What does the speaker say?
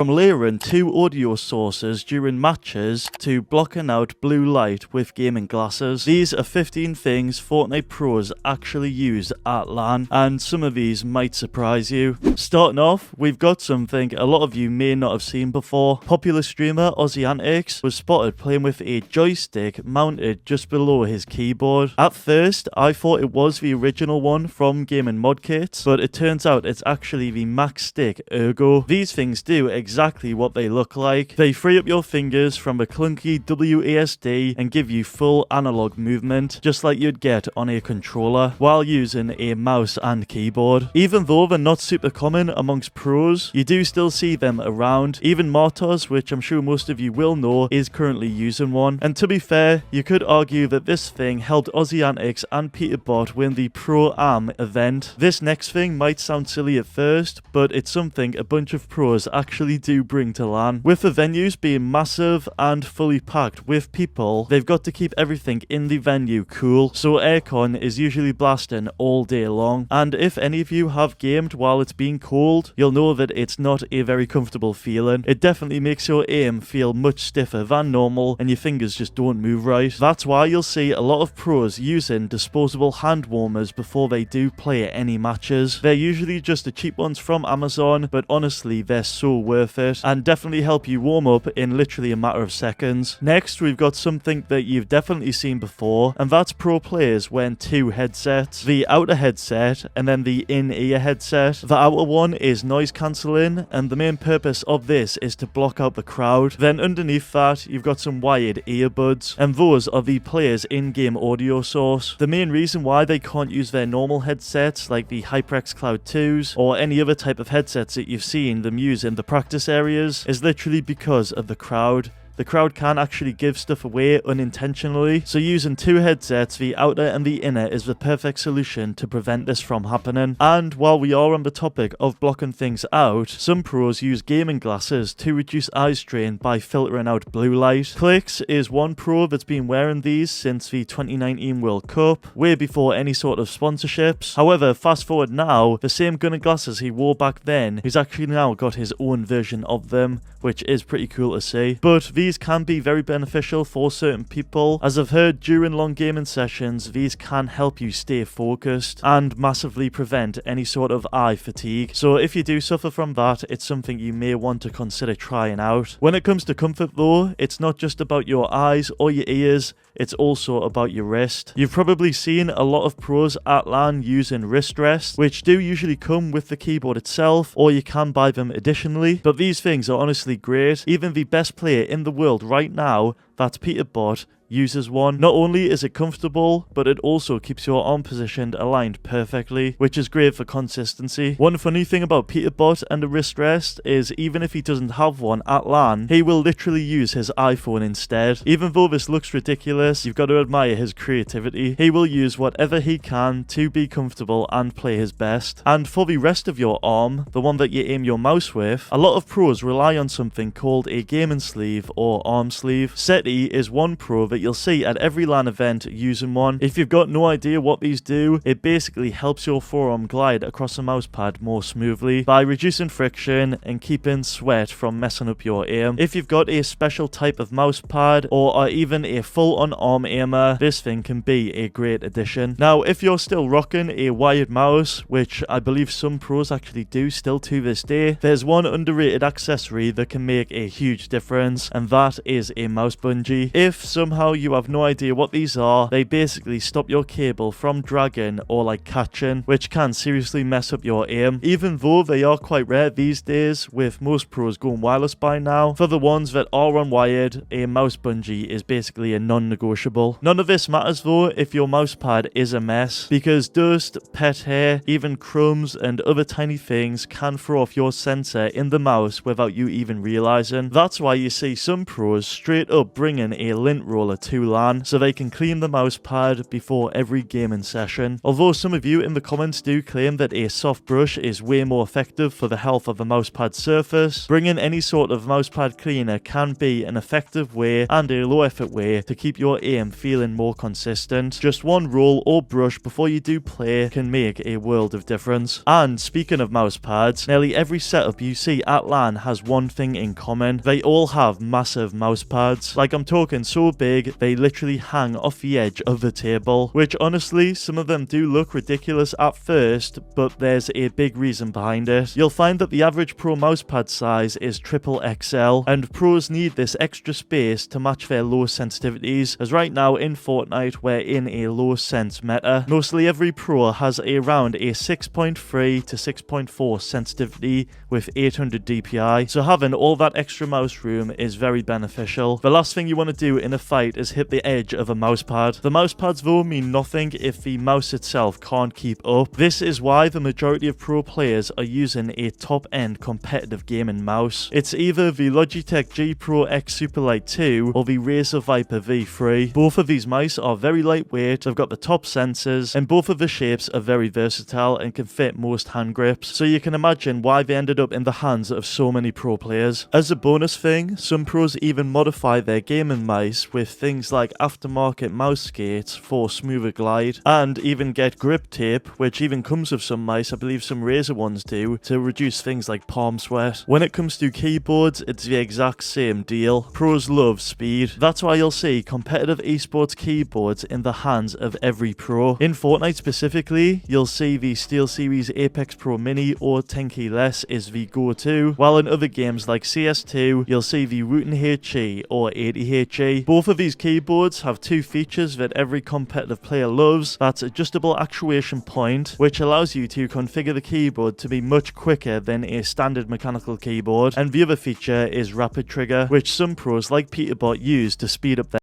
From layering two audio sources during matches to blocking out blue light with gaming glasses. These are 15 things Fortnite pros actually use at LAN, and some of these might surprise you. Starting off, we've got something a lot of you may not have seen before. Popular streamer Ozzy was spotted playing with a joystick mounted just below his keyboard. At first, I thought it was the original one from Gaming Mod Kits, but it turns out it's actually the Max Stick Ergo. These things do exactly what they look like. They free up your fingers from a clunky WASD and give you full analog movement, just like you'd get on a controller, while using a mouse and keyboard. Even though they're not super common amongst pros, you do still see them around. Even Martos, which I'm sure most of you will know, is currently using one. And to be fair, you could argue that this thing helped Ozzyantics and Peterbot win the Pro-Am event. This next thing might sound silly at first, but it's something a bunch of pros actually do bring to LAN. With the venues being massive and fully packed with people, they've got to keep everything in the venue cool, so aircon is usually blasting all day long. And if any of you have gamed while it's been cold, you'll know that it's not a very comfortable feeling. It definitely makes your aim feel much stiffer than normal and your fingers just don't move right. That's why you'll see a lot of pros using disposable hand warmers before they do play any matches. They're usually just the cheap ones from Amazon, but honestly they're so worth it and definitely help you warm up in literally a matter of seconds. Next, we've got something that you've definitely seen before, and that's pro players wearing two headsets. The outer headset and then the in-ear headset. The outer one is noise cancelling, and the main purpose of this is to block out the crowd. Then underneath that, you've got some wired earbuds, and those are the player's in-game audio source. The main reason why they can't use their normal headsets like the HyperX Cloud 2s or any other type of headsets that you've seen them use in the practice areas is literally because of the crowd. The crowd can actually give stuff away unintentionally, so using two headsets, the outer and the inner, is the perfect solution to prevent this from happening. And while we are on the topic of blocking things out, some pros use gaming glasses to reduce eye strain by filtering out blue light. Clix is one pro that's been wearing these since the 2019 World Cup, way before any sort of sponsorships. However, fast forward now, the same gunner glasses he wore back then, he's actually now got his own version of them, which is pretty cool to see. But these can be very beneficial for certain people. As I've heard during long gaming sessions, these can help you stay focused and massively prevent any sort of eye fatigue. So if you do suffer from that, it's something you may want to consider trying out. When it comes to comfort though, it's not just about your eyes or your ears, it's also about your wrist. You've probably seen a lot of pros at LAN using wrist rests, which do usually come with the keyboard itself, or you can buy them additionally. But these things are honestly great. Even the best player in the world right now, that's Peterbot, uses one. Not only is it comfortable, but it also keeps your arm positioned aligned perfectly, which is great for consistency. One funny thing about Peterbot and the wrist rest is even if he doesn't have one at LAN, he will literally use his iPhone instead. Even though this looks ridiculous, you've got to admire his creativity. He will use whatever he can to be comfortable and play his best. And for the rest of your arm, the one that you aim your mouse with, a lot of pros rely on something called a gaming sleeve or arm sleeve. SETI is one pro that you'll see at every LAN event using one. If you've got no idea what these do, it basically helps your forearm glide across the mousepad more smoothly by reducing friction and keeping sweat from messing up your aim. If you've got a special type of mousepad or are even a full-on arm aimer, this thing can be a great addition. Now, if you're still rocking a wired mouse, which I believe some pros actually do still to this day, there's one underrated accessory that can make a huge difference, and that is a mouse bungee. If somehow you have no idea what these are, they basically stop your cable from dragging or like catching, which can seriously mess up your aim. Even though they are quite rare these days, with most pros going wireless by now, for the ones that are unwired, a mouse bungee is basically a non-negotiable. None of this matters though if your mousepad is a mess, because dust, pet hair, even crumbs and other tiny things can throw off your sensor in the mouse without you even realizing. That's why you see some pros straight up bringing a lint roller to LAN so they can clean the mousepad before every gaming session. Although some of you in the comments do claim that a soft brush is way more effective for the health of the mousepad surface, bringing any sort of mousepad cleaner can be an effective way and a low effort way to keep your aim feeling more consistent. Just one roll or brush before you do play can make a world of difference. And speaking of mousepads, nearly every setup you see at LAN has one thing in common. They all have massive mousepads. Like, I'm talking so big, they literally hang off the edge of the table, which honestly, some of them do look ridiculous at first, but there's a big reason behind it. You'll find that the average pro mousepad size is triple XL, and pros need this extra space to match their low sensitivities, as right now in Fortnite we're in a low sense meta. Mostly every pro has around a 6.3 to 6.4 sensitivity with 800 DPI, so having all that extra mouse room is very beneficial. The last thing you want to do in a fight is hit the edge of a mousepad. The mousepads though mean nothing if the mouse itself can't keep up. This is why the majority of pro players are using a top-end competitive gaming mouse. It's either the Logitech G Pro X Superlight 2 or the Razer Viper V3. Both of these mice are very lightweight, they've got the top sensors, and both of the shapes are very versatile and can fit most hand grips, so you can imagine why they ended up in the hands of so many pro players. As a bonus thing, some pros even modify their gaming mice with things like aftermarket mouse skates for smoother glide, and even get grip tape, which even comes with some mice, I believe some Razer ones do, to reduce things like palm sweat. When it comes to keyboards, it's the exact same deal. Pros love speed. That's why you'll see competitive esports keyboards in the hands of every pro. In Fortnite specifically, you'll see the SteelSeries Apex Pro Mini or 10 keyless is the go-to, while in other games like CS2, you'll see the Wooten HE or 80HE. Both of these keyboards have two features that every competitive player loves. That's adjustable actuation point, which allows you to configure the keyboard to be much quicker than a standard mechanical keyboard, and the other feature is rapid trigger, which some pros like Peterbot use to speed up their